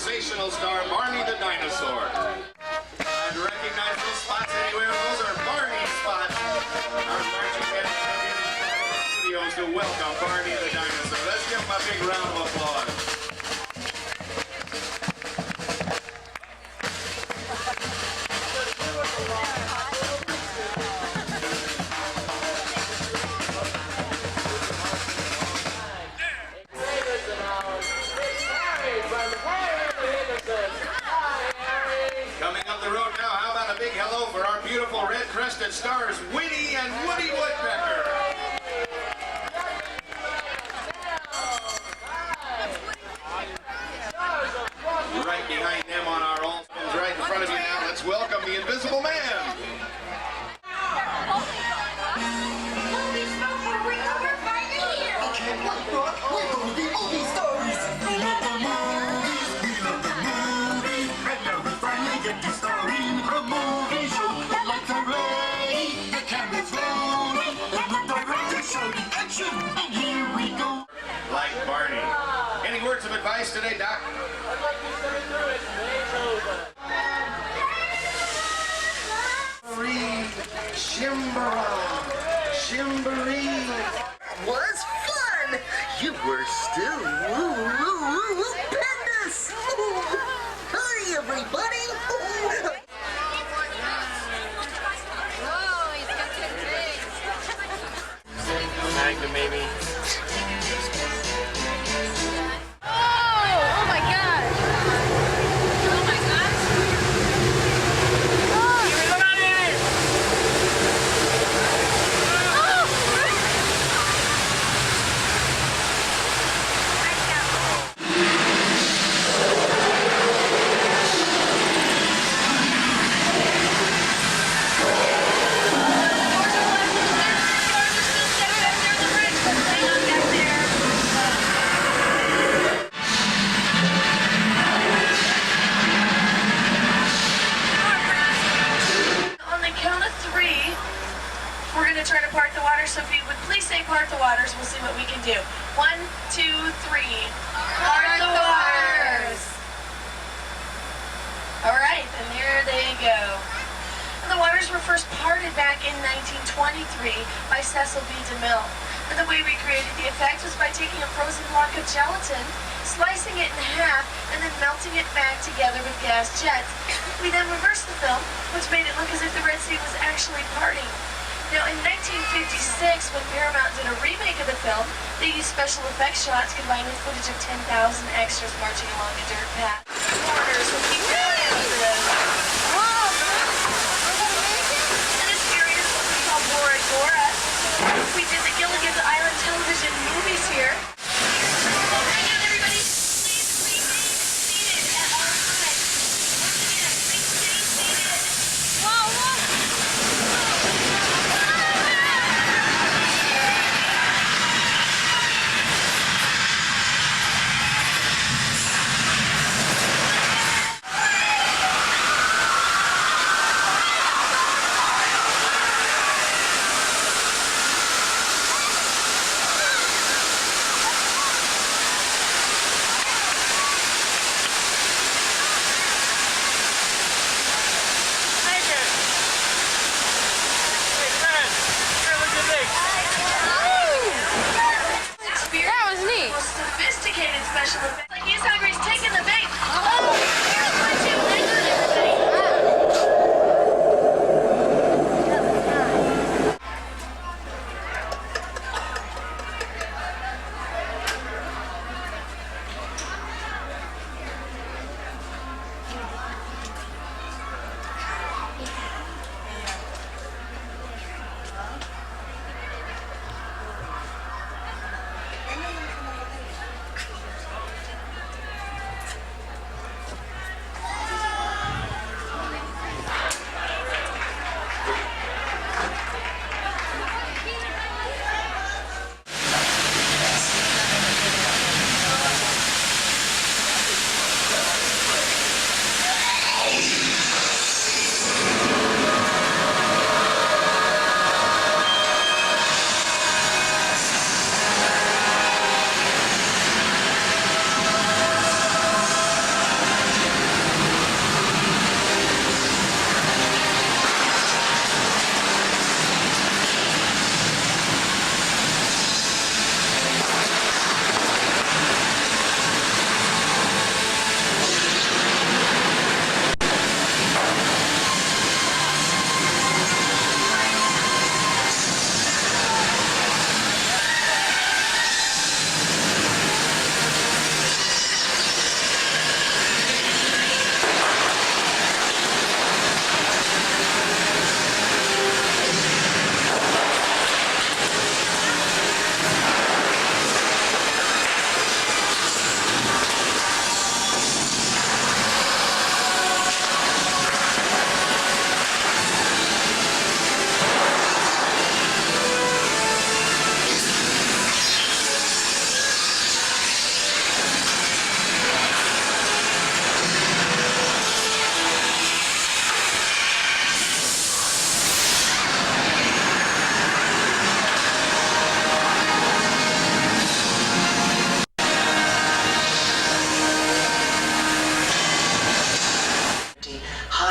sensational star Barney the dinosaur. I'd recognize those spots anywhere. Those are Barney's spots. Our marching band is here in the studios to welcome Barney the dinosaur. Let's give him a big round of applause. Coming up the road now, how about a big hello for our beautiful red-crested stars, Winnie and Woody Woodpecker. Right behind them on our own, right in front of you now, let's welcome the Invisible Man. Like Barney. Any words of advice today, Doc? I'd like to say to it, it's over. Shimboree. Was fun! You were still stupendous! Hi, everybody! Whoa, he's got good things. Magnum, maybe. Oh my gosh. Oh my gosh. Try to park the waters, so if you would please say park the waters, we'll see what we can do. 1, 2, 3. Park the waters! Alright, and here they go. And the waters were first parted back in 1923 by Cecil B. DeMille. And the way we created the effect was by taking a frozen block of gelatin, slicing it in half, and then melting it back together with gas jets. We then reversed the film, which made it look as if the Red Sea was actually parting. Now, in 1956, when Paramount did a remake of the film, they used special effects shots combined with footage of 10,000 extras marching along a dirt path. Foreigners will keep going after them. And this area is what we call Bora Bora. We did the Gilligan's Island television movies here. Hang on, everybody. Please remain seated at all times. Once again, please stay seated. Whoa, whoa. Sophisticated special effects. Like he's hungry, he's taking the bait. Oh, here's my two. Hang on, everybody.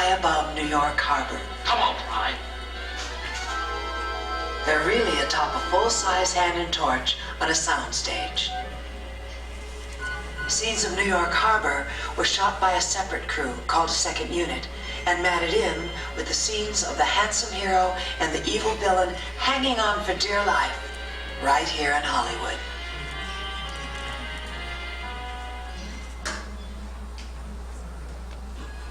high above New York Harbor. Come on, Prime. They're really atop a full-size hand and torch on a soundstage. Scenes of New York Harbor were shot by a separate crew called a second unit and matted in with the scenes of the handsome hero and the evil villain hanging on for dear life right here in Hollywood.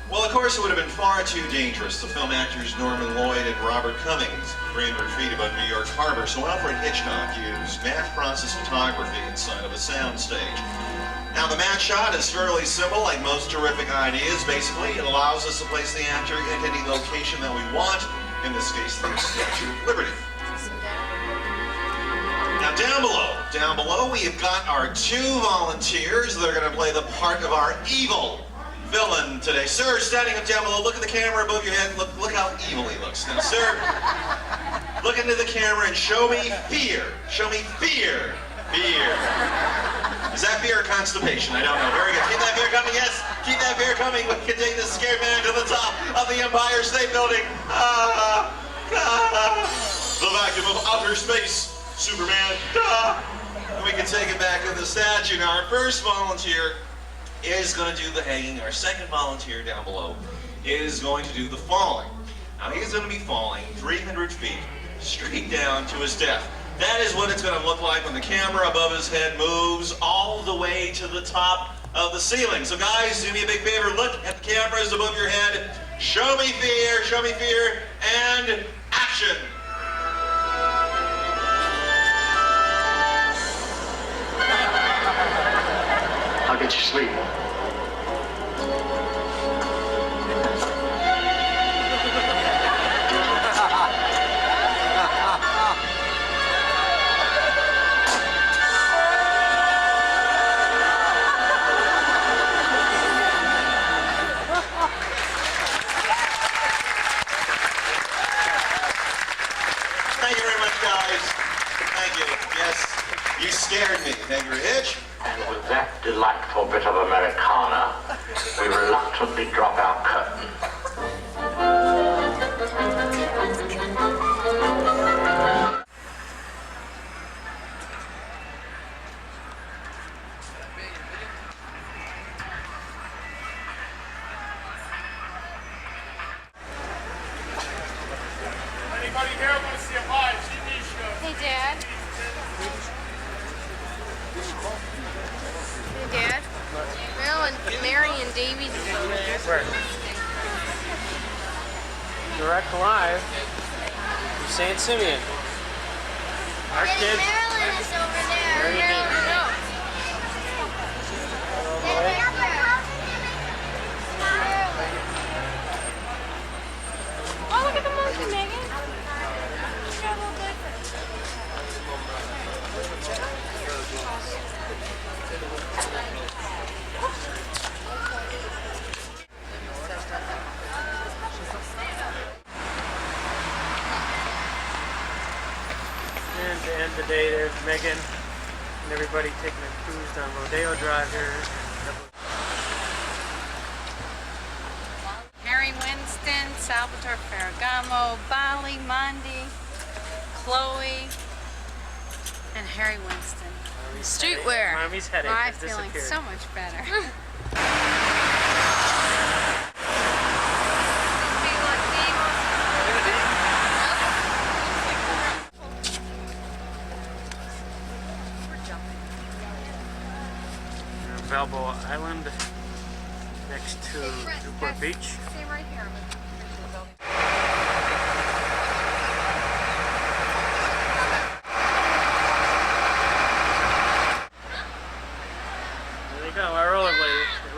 Well, of course, it would have been far too dangerous to film actors Norman Lloyd and Robert Cummings 300 feet above New York Harbor, so Alfred Hitchcock used mass process photography inside of a soundstage. Now, the matte shot is fairly simple, like most terrific ideas. Basically, it allows us to place the actor at any location that we want, in this case, the Statue of Liberty. Now, down below, we have got our two volunteers that are going to play the part of our evil villain today. Sir, standing up down below, look at the camera above your head. Look how evil he looks. Now, sir, look into the camera and show me fear. Show me fear. Fear. Is that fear or constipation? I don't know. Very good. Keep that fear coming. Yes, keep that fear coming. We can take this scared man to the top of the Empire State Building. The vacuum of outer space. Superman. And we can take it back to the statue. Now, our first volunteer is going to do the hanging. Our second volunteer down below is going to do the falling. Now, he's going to be falling 300 feet straight down to his death. That is what it's going to look like when the camera above his head moves all the way to the top of the ceiling. So guys, do me a big favor, look at the cameras above your head, show me fear, and action! I'll get you sleep. Thank you very much, guys. Thank you. Yes, you scared me. Thank you, Hitch. And with that delightful bit of Americana, we reluctantly drop our curtain. Anybody here want to see a live TV show? Hey, Dad. Hey, Dad. Well, and Mary and Davies is over there. Where? Direct live. St. Simeon. Our kids. Marilyn is over there. Mary and Davies. No. Oh, look at the monkey, Megan. She's got a little bit. And to end the day, there's Megan and everybody taking a cruise down Rodeo Drive here. Harry Winston, Salvatore Ferragamo, Bali, Mondi, Chloe, and Harry Winston. Streetwear. Mommy's headache I'm has feeling disappeared. so much better. Balboa Island next to Newport Beach. Stay right here. There they go, our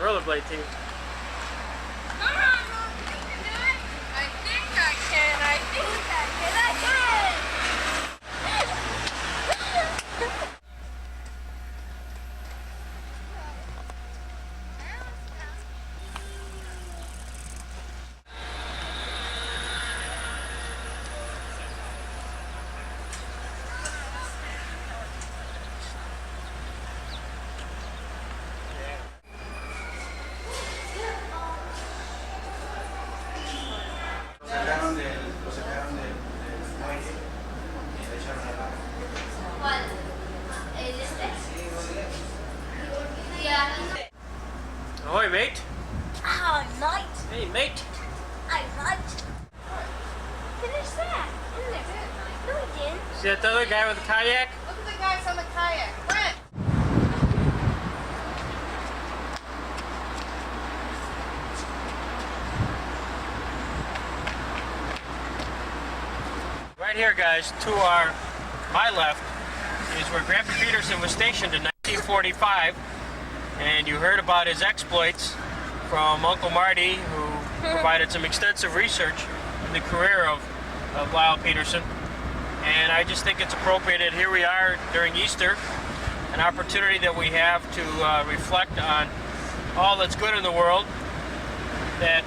rollerblade team. I think I can. I can. Hey, mate. I liked. Finish that. Isn't it? No, we didn't. See that other guy with the kayak? Look at the guys on the kayak. Brent. Right here, guys, to my left is where Grandpa Peterson was stationed in 1945, and you heard about his exploits from Uncle Marty, who provided some extensive research in the career of Lyle Peterson. And I just think it's appropriate that here we are during Easter, an opportunity that we have to reflect on all that's good in the world, that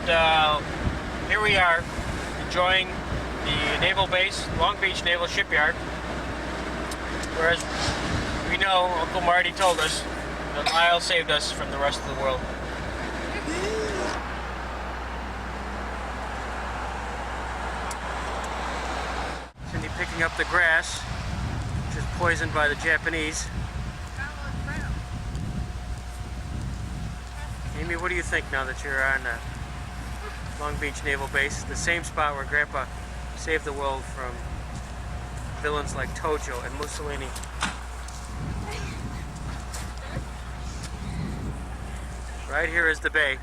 here we are enjoying the naval base, Long Beach Naval Shipyard, whereas we know, Uncle Marty told us, that Lyle saved us from the rest of the world. Cindy picking up the grass, which is poisoned by the Japanese. Amy, what do you think now that you're on Long Beach Naval Base, the same spot where Grandpa saved the world from villains like Tojo and Mussolini? Right here is the bay.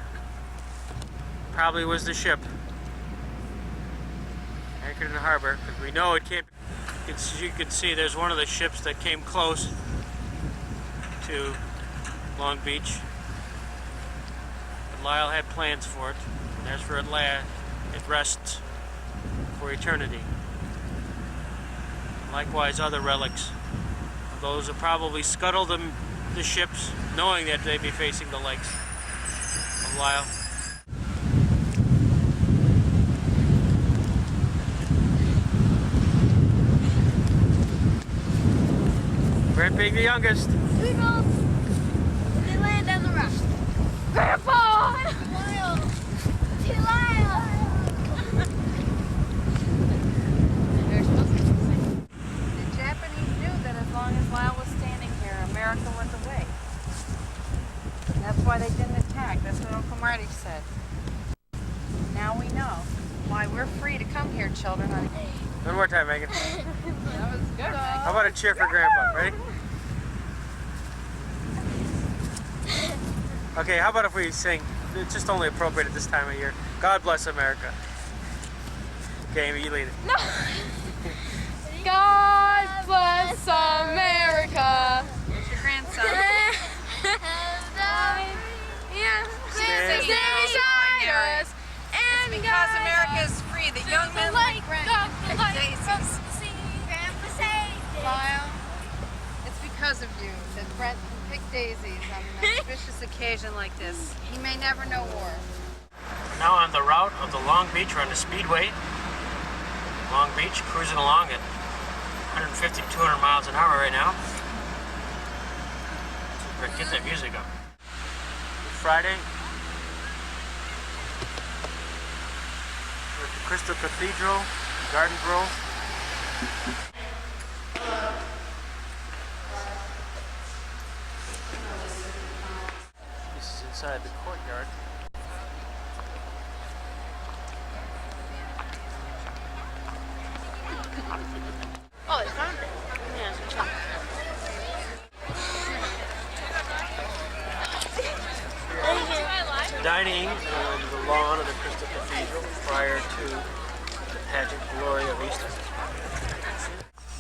Probably was the ship anchored in the harbor, because we know it can't. As you can see, there's one of the ships that came close to Long Beach. But Lyle had plans for it, and there's where it rests for eternity. Likewise, other relics. Those who probably scuttled the ships, knowing that they'd be facing the lakes of Lyle. Brent being the youngest. Sweetle. They land on the rock. Grandpa! Lyle! Lyle! They're supposed to sing. The Japanese knew that as long as Lyle was standing here, America went away. That's why they didn't attack. That's what Uncle Marty said. Now we know why we're free to come here, children. One more time, Megan. That was good, Megan. How about a cheer for Grandpa? Ready? Okay, how about if we sing, it's just only appropriate at this time of year, God Bless America. Okay, Amy, you lead it. No! God bless America! It's your grandson. Stand beside us. It's because America is free that young men like Grandpa pick daisies. Lyle, it's because of you that Brent can pick daisies on an auspicious occasion like this. He may never know war. Now on the route of the Long Beach, we're on the Speedway. Long Beach, cruising along at 150, 200 miles an hour right now. Rick, get that music up. Friday. We're at the Crystal Cathedral, Garden Grove. This is inside the courtyard. Oh, it's on. Yeah, it's on. Dining on the lawn of the Crystal Cathedral prior to the pageant glory of Easter.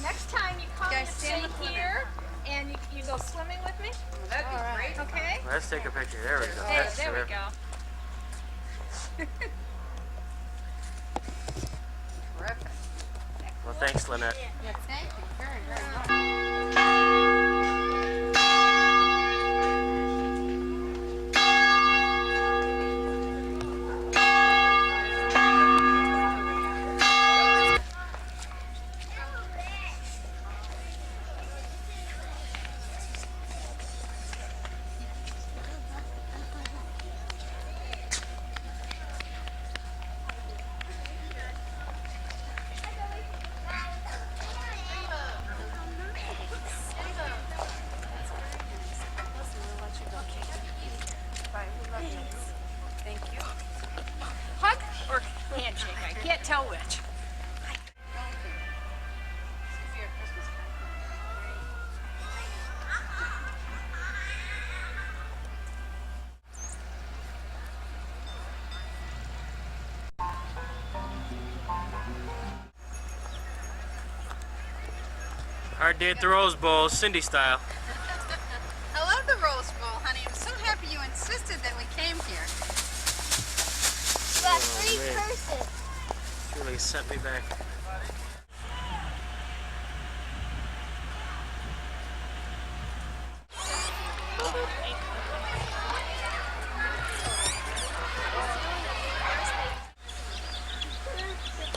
Next time you come and stay here, and you go swimming with me. That'd be great. Okay? Let's take a picture. There we go. Hey, That's there we terrific. go. Terrific. Well, thanks, Lynette. Yeah, thank you very, very much. tell which. Hard day at the Rose Bowl, Cindy style. I love the Rose Bowl, honey. I'm so happy you insisted that we came here. You got three persons. She really sent me back.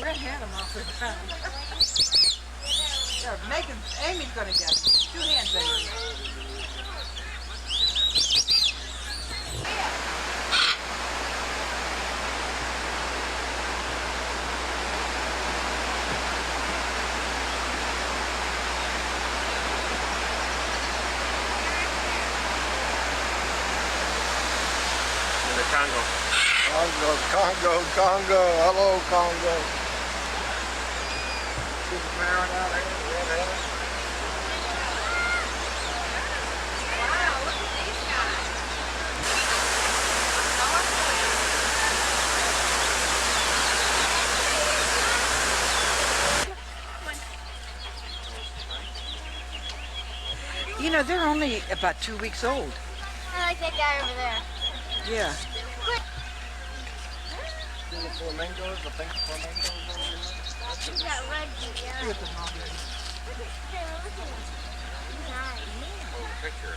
We're ahead of them off the front. Amy's gonna get it. 2 hands, Amy. In the Congo. Congo. Hello, Congo. Superman out there. You know, they're only about 2 weeks old. I like that guy over there. Yeah. See the flamingos, the pink flamingos over there? He's got red feet, yeah. Look at them over there. Look at him. He's nice. Picture.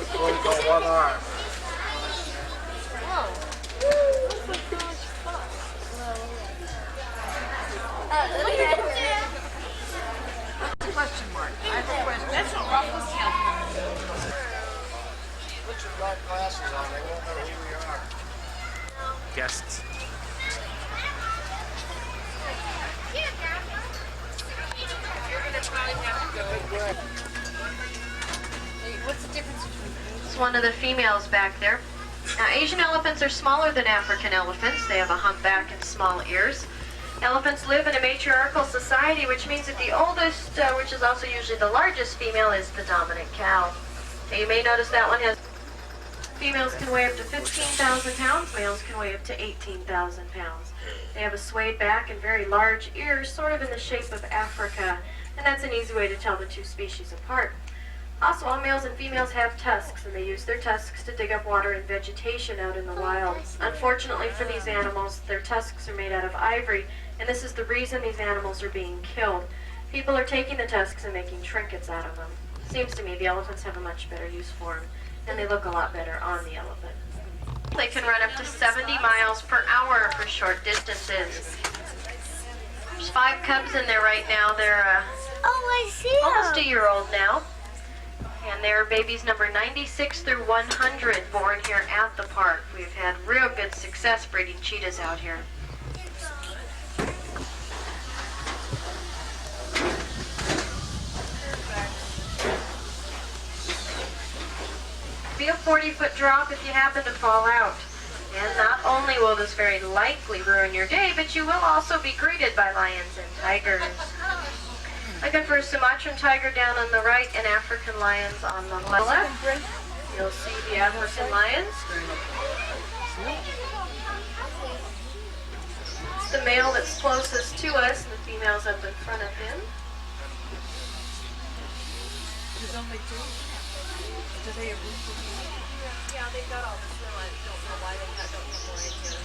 It's what we call one arm. Question mark. I have a question. That's what Ruffles tell Put your dark glasses on, they won't know who we are. Guests. What's the difference between these? It's one of the females back there. Now, Asian elephants are smaller than African elephants. They have a humpback and small ears. Elephants live in a matriarchal society, which means that the oldest, which is also usually the largest female, is the dominant cow. Now, you may notice that one has... Females can weigh up to 15,000 pounds. Males can weigh up to 18,000 pounds. They have a swayed back and very large ears, sort of in the shape of Africa, and that's an easy way to tell the two species apart. Also, all males and females have tusks, and they use their tusks to dig up water and vegetation out in the wild. Unfortunately for these animals, their tusks are made out of ivory, and this is the reason these animals are being killed. People are taking the tusks and making trinkets out of them. Seems to me the elephants have a much better use for them, and they look a lot better on the elephant. They can run up to 70 miles per hour for short distances. There's 5 cubs in there right now. They're Oh, I see almost a him. year old now. And they're babies number 96 through 100 born here at the park. We've had real good success breeding cheetahs out here. Be a 40-foot drop if you happen to fall out. And not only will this very likely ruin your day, but you will also be greeted by lions and tigers. Looking for a Sumatran tiger down on the right and African lions on the left. You'll see the African lions. It's the male that's closest to us, and the female's up in front of him. There's only 2? Do they have room for me? Yeah, they've got all this room. I don't know why they don't have more in here.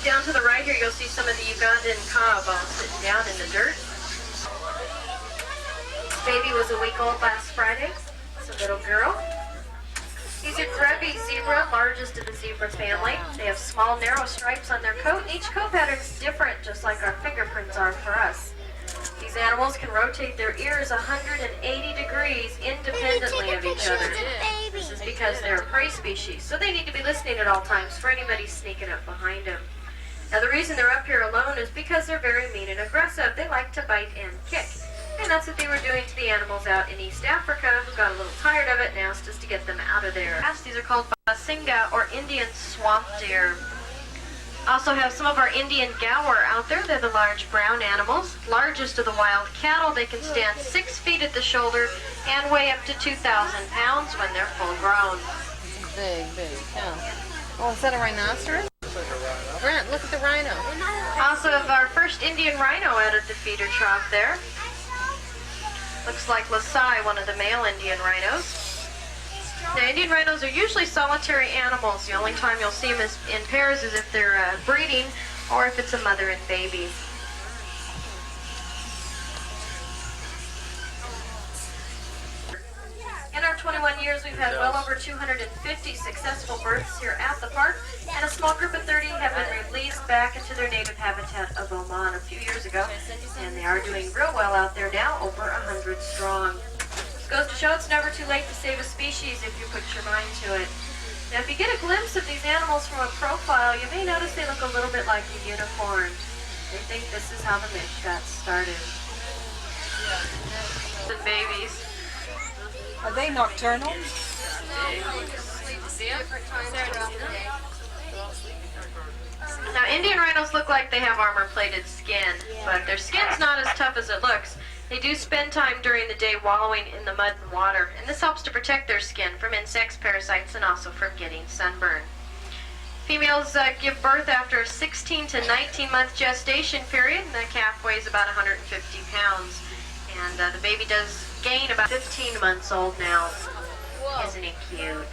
Down to the right here, you'll see some of the Ugandan cow sitting down in the dirt. This baby was a week old last Friday. It's a little girl. These are grubby zebra, largest of the zebra family. They have small, narrow stripes on their coat, and each coat pattern is different, just like our fingerprints are for us. These animals can rotate their ears 180 degrees independently of each other. This is because they're a prey species, so they need to be listening at all times for anybody sneaking up behind them. Now the reason they're up here alone is because they're very mean and aggressive. They like to bite and kick. And that's what they were doing to the animals out in East Africa, who got a little tired of it and asked us to get them out of there. These are called basinga, or Indian swamp deer. Also have some of our Indian gaur out there. They're the large brown animals. Largest of the wild cattle. They can stand 6 feet at the shoulder and weigh up to 2,000 pounds when they're full grown. Big, big cow. Oh, is that a rhinoceros? Grant, look at the rhino. Also have our first Indian rhino out at the feeder trough there. Looks like Lasai, one of the male Indian rhinos. Now, Indian rhinos are usually solitary animals. The only time you'll see them is in pairs is if they're breeding or if it's a mother and baby. In our 21 years, we've had well over 250 successful births here at the park, and a small group of 30 have been released back into their native habitat of Oman a few years ago, and they are doing real well out there now, over 100 strong. This goes to show it's never too late to save a species if you put your mind to it. Now, if you get a glimpse of these animals from a profile, you may notice they look a little bit like a unicorn. They think this is how the myth got started. The babies. Are they nocturnal? Now, Indian rhinos look like they have armor-plated skin, but their skin's not as tough as it looks. They do spend time during the day wallowing in the mud and water, and this helps to protect their skin from insects, parasites, and also from getting sunburn. Females give birth after a 16 to 19-month gestation period, and the calf weighs about 150 pounds. And the baby does gain about 15 months old now. Whoa. Isn't he cute?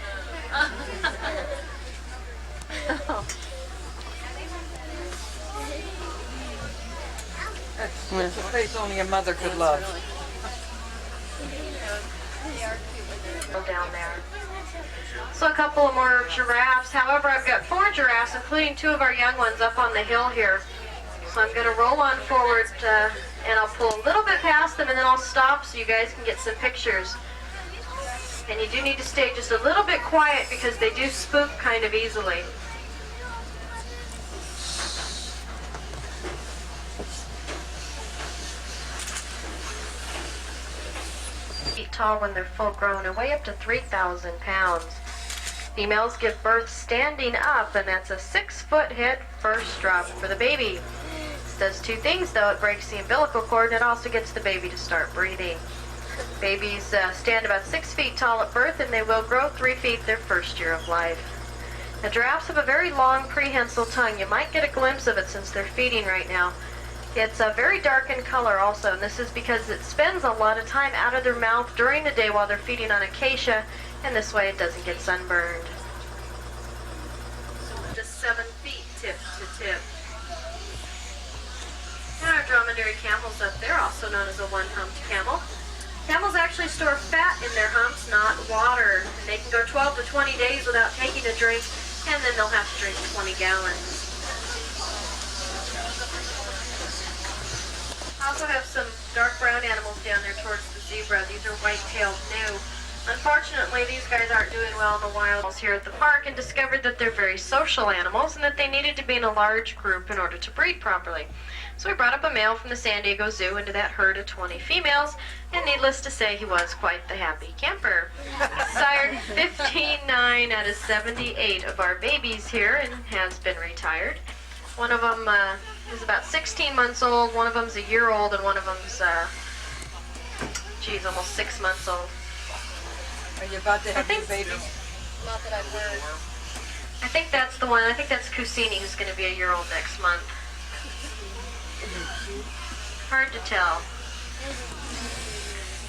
That's a face only a mother could love. Down there. So a couple of more giraffes. However, I've got 4 giraffes, including 2 of our young ones up on the hill here. So I'm going to roll on forward and I'll pull a little bit past them and then I'll stop so you guys can get some pictures. And you do need to stay just a little bit quiet because they do spook kind of easily. Feet tall when they're full grown and weigh up to 3,000 pounds. Females give birth standing up, and that's a 6-foot head first drop for the baby. This does 2 things though. It breaks the umbilical cord and it also gets the baby to start breathing. Babies stand about 6 feet tall at birth, and they will grow 3 feet their first year of life. Now, giraffes have a very long prehensile tongue. You might get a glimpse of it since they're feeding right now. It's very dark in color also, and this is because it spends a lot of time out of their mouth during the day while they're feeding on acacia, and this way it doesn't get sunburned. Just 7 feet tip to tip. And our dromedary camels up there, also known as a one-humped camel. Camels actually store fat in their humps, not water. And they can go 12 to 20 days without taking a drink, and then they'll have to drink 20 gallons. I also have some dark brown animals down there towards the zebra. These are white-tailed gnu. Unfortunately, these guys aren't doing well in the wild here at the park, and discovered that they're very social animals and that they needed to be in a large group in order to breed properly. So we brought up a male from the San Diego Zoo into that herd of 20 females, and needless to say, he was quite the happy camper. He sired 15.9 out of 78 of our babies here and has been retired. One of them is about 16 months old, one of them's a year old, and one of them's, almost 6 months old. Are you about to have new babies? Not that I've heard. I think that's the one. I think that's Kusini, who's going to be a year old next month. Hard to tell.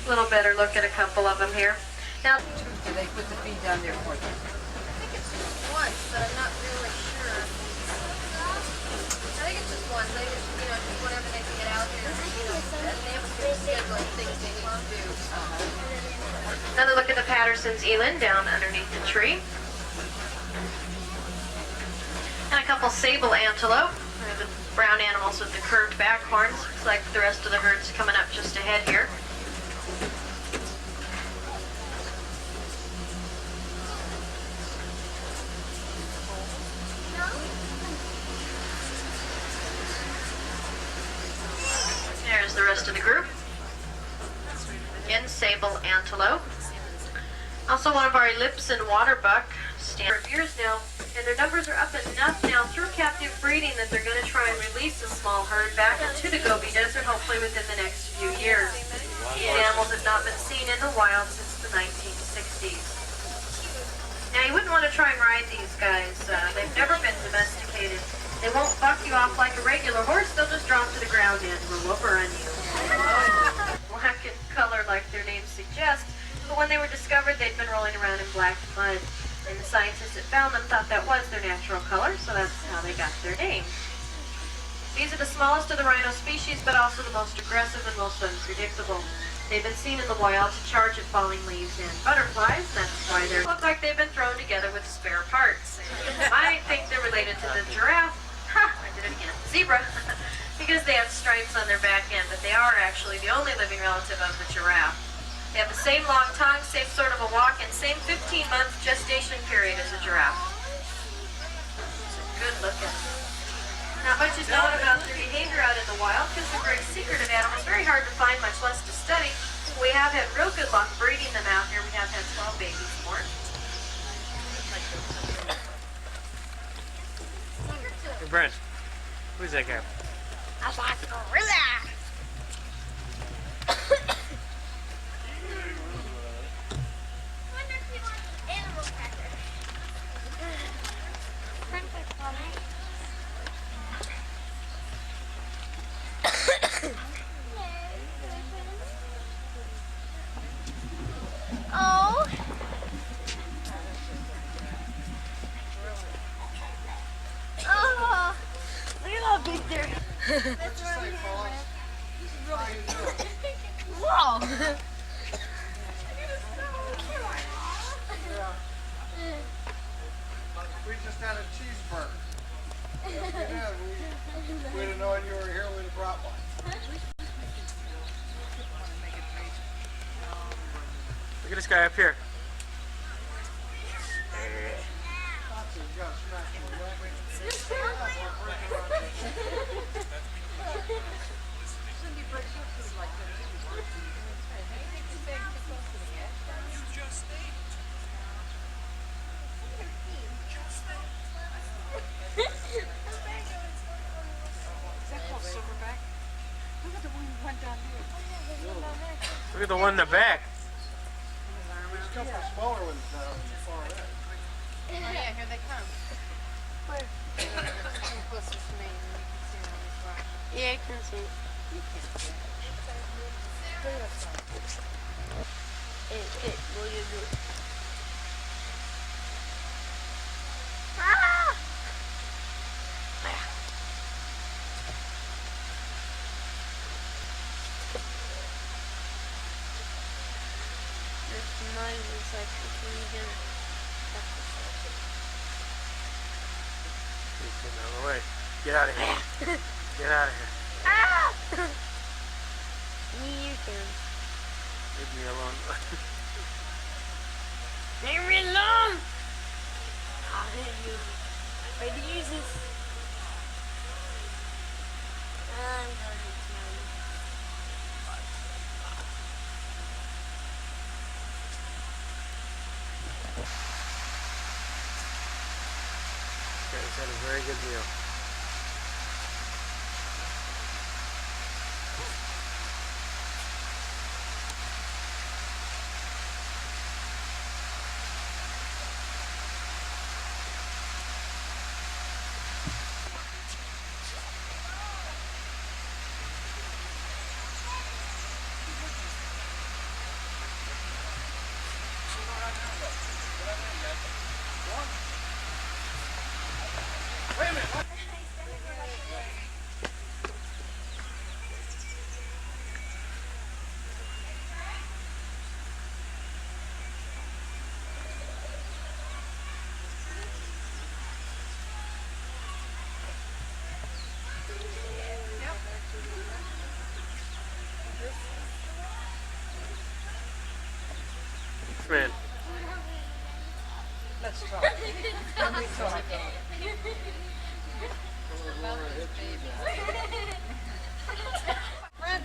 A little better look at a couple of them here. Now, Do they put the feed down there for them? I think it's just once, but I'm not really sure. I think it's just once. They just, just whenever they can get out here, they have a good schedule of things they need to do. Another look at the Peterson's eland down underneath the tree. And a couple sable antelope. They're the brown animals with the curved back horns. Looks like the rest of the herd's coming up just ahead here. rest of the group. Again, sable antelope. Also one of our ellipse and waterbuck, standard years now, and their numbers are up enough now through captive breeding that they're going to try and release a small herd back into the Gobi Desert, hopefully within the next few years. These animals have not been seen in the wild since the 1960s. Now you wouldn't want to try and ride these guys. They've never been domesticated. They won't buck you off like a regular horse, they'll just drop to the ground and roll over on you. Black in color like their name suggests, but when they were discovered they'd been rolling around in black mud. And the scientists that found them thought that was their natural color, so that's how they got their name. These are the smallest of the rhino species, but also the most aggressive and most unpredictable. They've been seen in the wild to charge at falling leaves and butterflies, and that's why they look like they've been thrown together with spare parts. You might think they're related to the giraffe. Ha! I did it again. Zebra. Because they have stripes on their back end, but they are actually the only living relative of the giraffe. They have the same long tongue, same sort of a walk, and same 15-month gestation period as a giraffe. So good looking. Not much is known about their behavior out in the wild because they're very secretive animals, very hard to find, much less to study. We have had real good luck breeding them out here. We have had 12 babies born. Hey, Brent, who's that guy? I like gorilla. Wonder if he wants animal cracker. Oh. Oh. Look at how big they're. That's really Whoa. We just had a cheeseburger. Yes, we did. We'd have known you were here, we'd have brought one. Look at this guy up here. Look at the one in the back. There's a couple of smaller ones far ahead. Oh yeah, here they come. Where? Closest to me, and you can see them on this rock. Yeah, I can see. You can't see it. Hey, what are you doing? Ah! This noise is like really good. He's getting out of the way. Get out of here. Get out of here. Ah! You can. Leave me alone. Leave me alone! I'll hit you. Ready to use this? I'm gonna tell you. Guys had a very good meal. Man. Let's talk. Let me talk. Brad,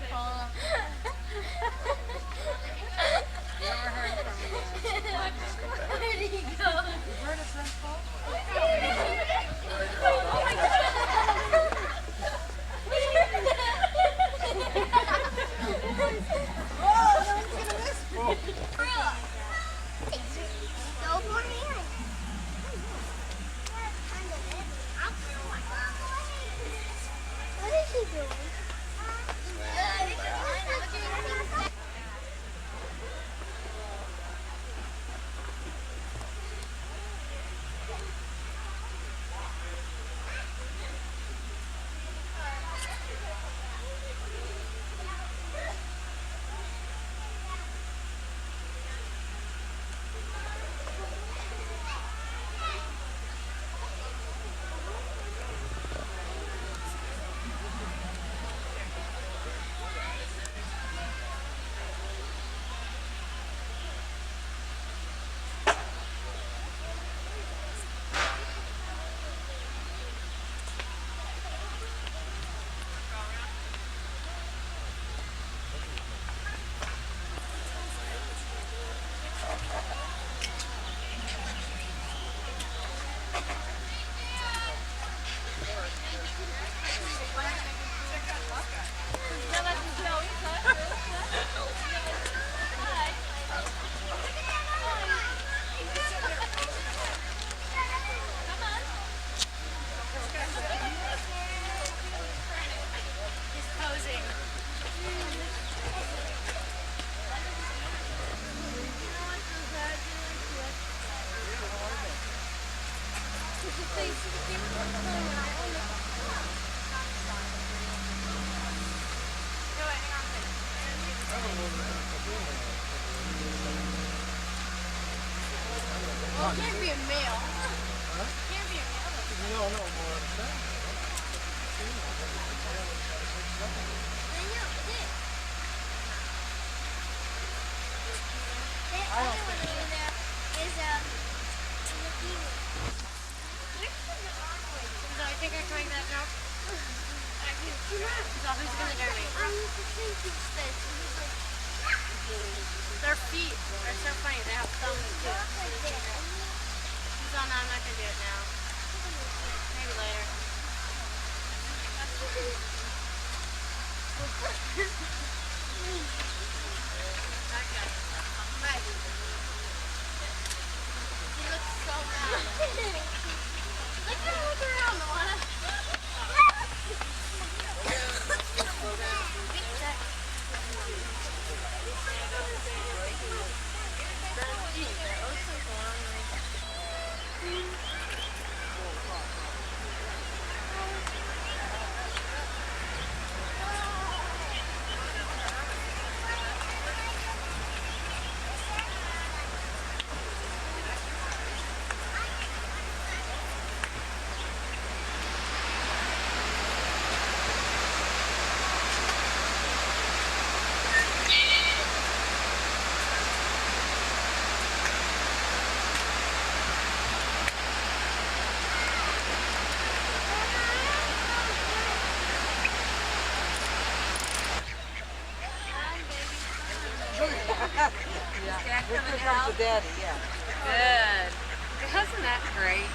Well, it can't be a male. Huh? It can't be a male. No, more than that. I don't think so. I think I can make that joke. So who's gonna donate? Their feet are so funny. They have thumbs too. So no, I'm not gonna do it now. Maybe later. Okay. Right. He looks so mad. Look at him look around, Moana. Here comes the daddy, yeah. Good. Wasn't that great?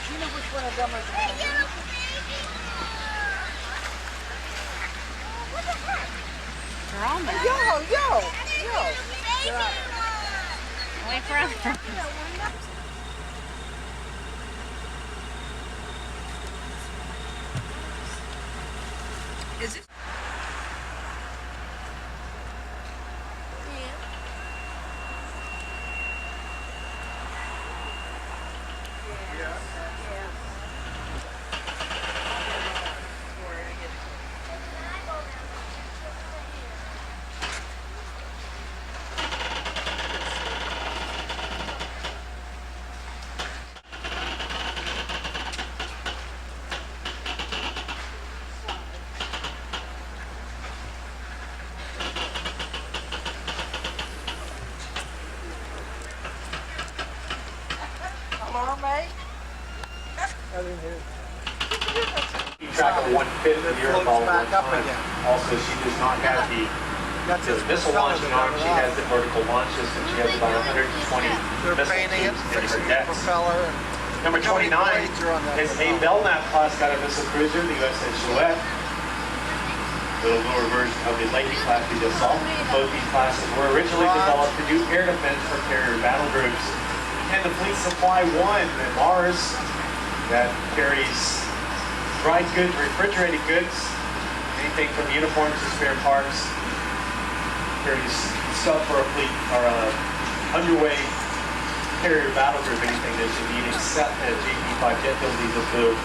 You know which one of them is going to be? They're all mad. Yo! Wait for us. Is it? Keep track of 1/5 of your ball back up again. Also, she does not have the missile launching arm. She has the vertical launch system. She has about 120 They're missile painting it, tubes in her fixing the decks. propeller. Number 29 is a Belknap class guided missile cruiser, the USS Jouett. The lower version of the Leahy class we just saw. Both these classes were originally developed to do air defense for carrier battle groups. And the Fleet Supply 1 at Mars that carries dry goods, refrigerated goods, anything from uniforms to spare parts. Carries stuff for a fleet or a underway carrier battle group, anything that you need except a JP-5 jet fuel, diesel fuel,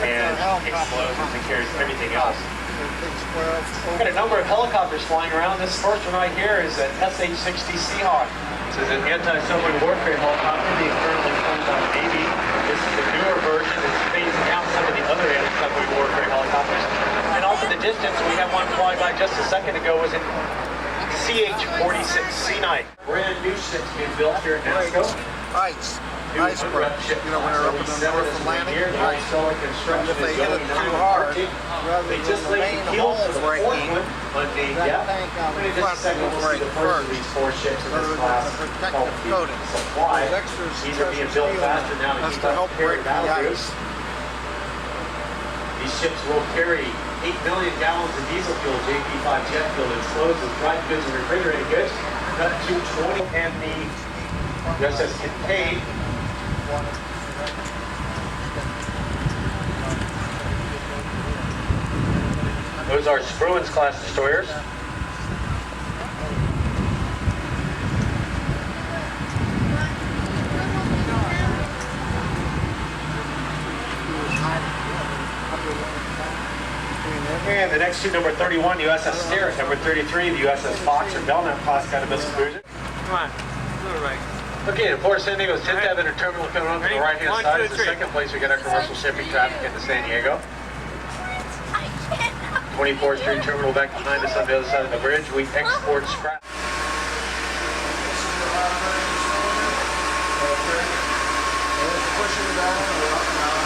and explosives, and carries everything else. We've got a number of helicopters flying around. This first one right here is an SH-60 Seahawk. This is an anti-submarine warfare helicopter being currently flown by the Navy. This is the newer version. It's phasing out some of the other anti-submarine warfare helicopters. And off in the distance, we have one flying by just a second ago, was an CH-46 Sea-Knight. Brand new ships being built here in NASCO. Iceberg. You know, when they're up in the north of landing, and if they hit it too hard, rather than the main hull breaking, that tank on the front will break first. Rather than a protective coating. Those extras steel has to help break the ice. These ships will carry 8 million gallons of diesel fuel, JP-5 jet fuel, explosives, dry goods, and refrigerated goods, up to 20, and the USS Kincaid. Those are Spruance class destroyers. And the next two, number 31, the USS Sterett, number 33, the USS Fox or Belknap class guided missile cruiser. Come on, go right. Okay, the Port of San Diego's 10th Avenue Terminal coming up to the right-hand side. Is the second place we get our commercial shipping traffic into San Diego. 24th Street Terminal back behind us on the other side of the bridge. We export scrap. Pushing it down or up now,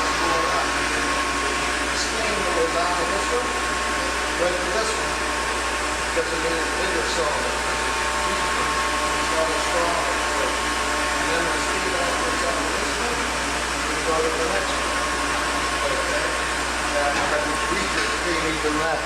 steam will go down to this one, right to this one, because it is bigger cylinder. It's not as strong. And then the steam goes down to this one, we go to the next one. Okay? And weaker steam even that.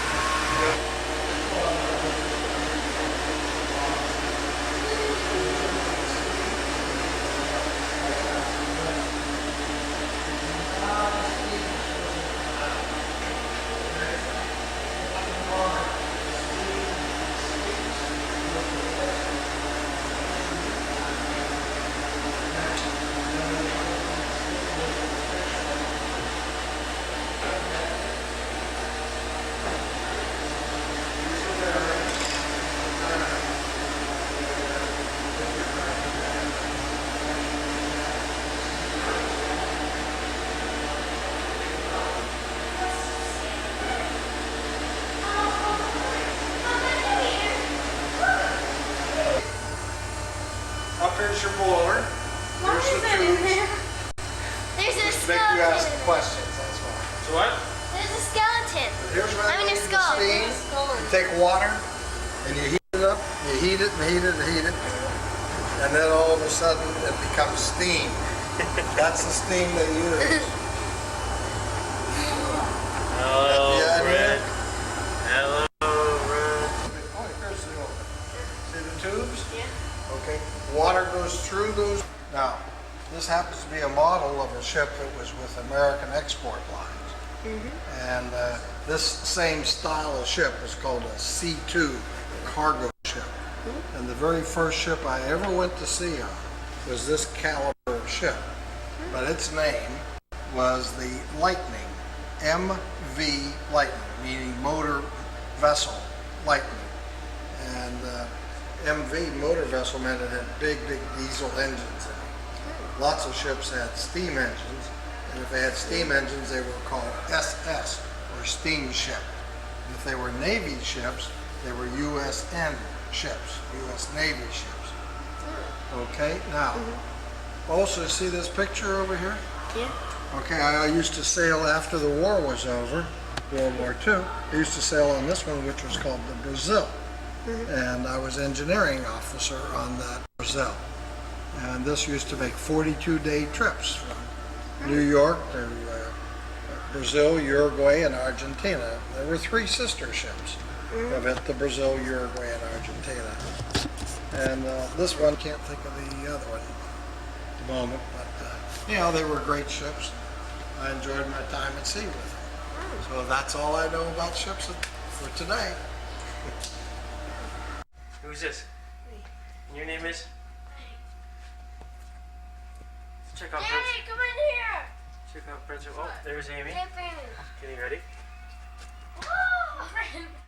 Here's your boiler. There's the tubes. There's a Just make you ask skeleton. questions, that's why. So what? There's a skeleton. Here's what I mean a the skull. steam. You take water and you heat it up. You heat it and heat it and heat it. And then all of a sudden it becomes steam. That's the steam they use. Hello, Yeah, Red. Hello, Red. Oh, here's the oven. See the tubes? Yeah. Okay. Water goes through those. Now, this happens to be a model of a ship that was with American export lines. And this same style of ship is called a C2 cargo ship. And the very first ship I ever went to sea on was this caliber of ship. But its name was the Lightning, MV Lightning, meaning motor vessel Lightning. And MV motor vessel meant it had big diesel engines in it. Lots of ships had steam engines, and if they had steam engines, they were called SS, or steamship. And if they were Navy ships, they were USN ships, U.S. Navy ships. Okay, now, also see this picture over here? Yeah. Okay, I used to sail after the war was over, World War II. I used to sail on this one, which was called the Brazil. And I was engineering officer on that Brazil. And this used to make 42-day trips from New York to Brazil, Uruguay, and Argentina. There were 3 sister ships of it, the Brazil, Uruguay, and Argentina. And this one, can't think of the other one at the moment, but you know, they were great ships. I enjoyed my time at sea with them. So that's all I know about ships for today. Who's this? Me. Your name is? Check out Prince. Daddy, come in here. Check out Prince. Oh, there's Amy. Getting ready.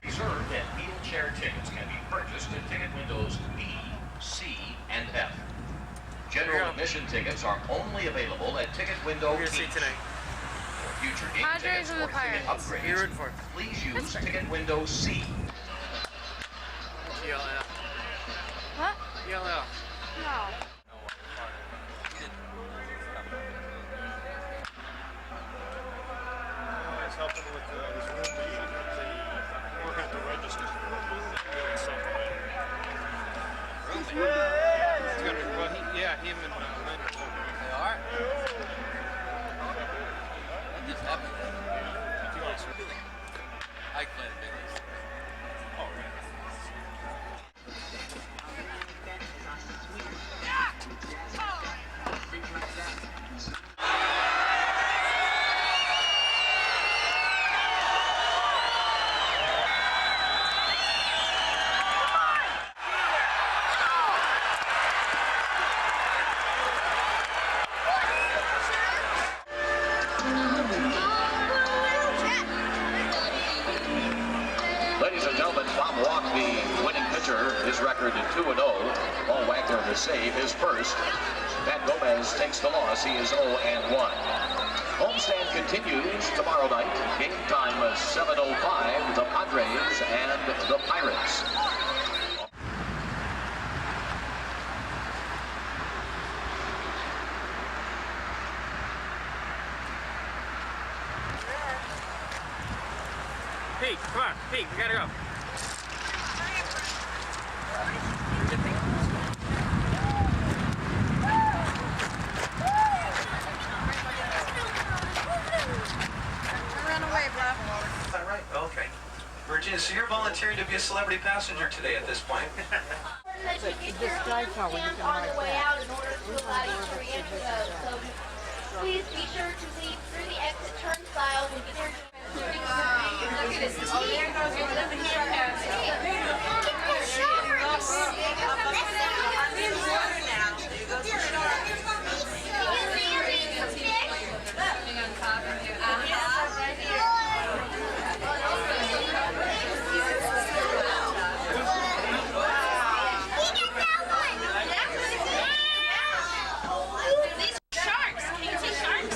Reserved and wheelchair tickets can be purchased at ticket windows B, C, and F. General admission tickets are only available at ticket window Who are you H. going to see tonight? For future game Padres tickets or the or ticket Pirates? You're upgrades, rooting for? please use ticket window C. Yell out. What? Yell out. No. It's helping with his room vision. They work at the register. Doing something. Him and Lynn. They are? What just happened? I played Bailey's. Oh, right. Ladies and gentlemen, Bob Walk, the winning pitcher, his record 2-0. Paul Wagner to save his first. Pat Gomez takes the loss. He is 0-1. Homestand continues tomorrow night. Game time 7:05. The Padres and the Pirates. Pete, come on. Pete, we gotta go. Run away, bro. All right, okay. Virginia, so you're volunteering to be a celebrity passenger today at this point. This guy car where you can on ride the way back. out in order to allow you to re-enter those. So please be sure to leave through the exit turnstiles and get there. Look at his teeth. Oh, there goes your living Sharks! Can you see sharks?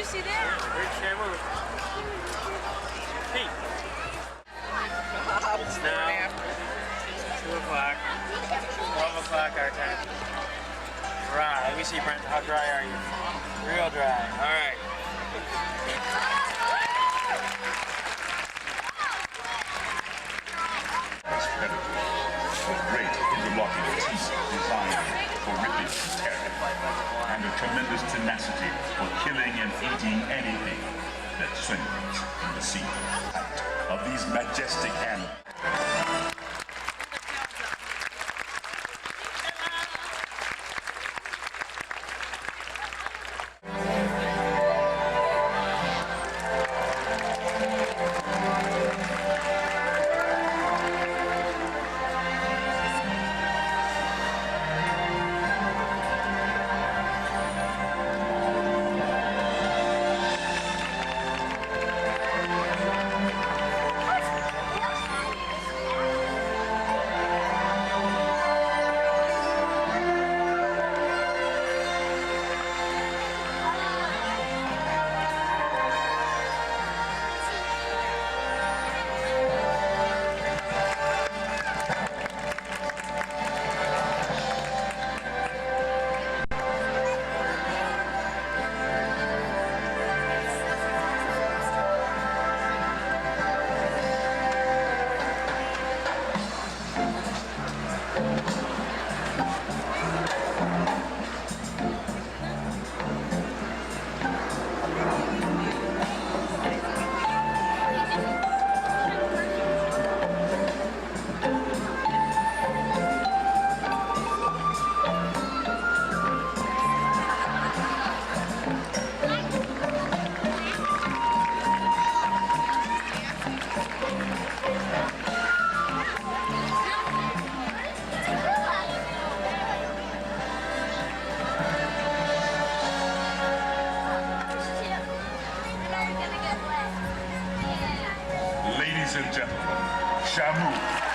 see that? Great camera. Hey. It's now 2 o'clock. 12 o'clock our time. Dry. Let me see, Brent. How dry are you? Real dry. All right. Great interlocking teeth designed for ripping and tearing, and a tremendous tenacity for killing and eating anything that swims in the sea. Of these majestic animals. and gentlemen, Shamu.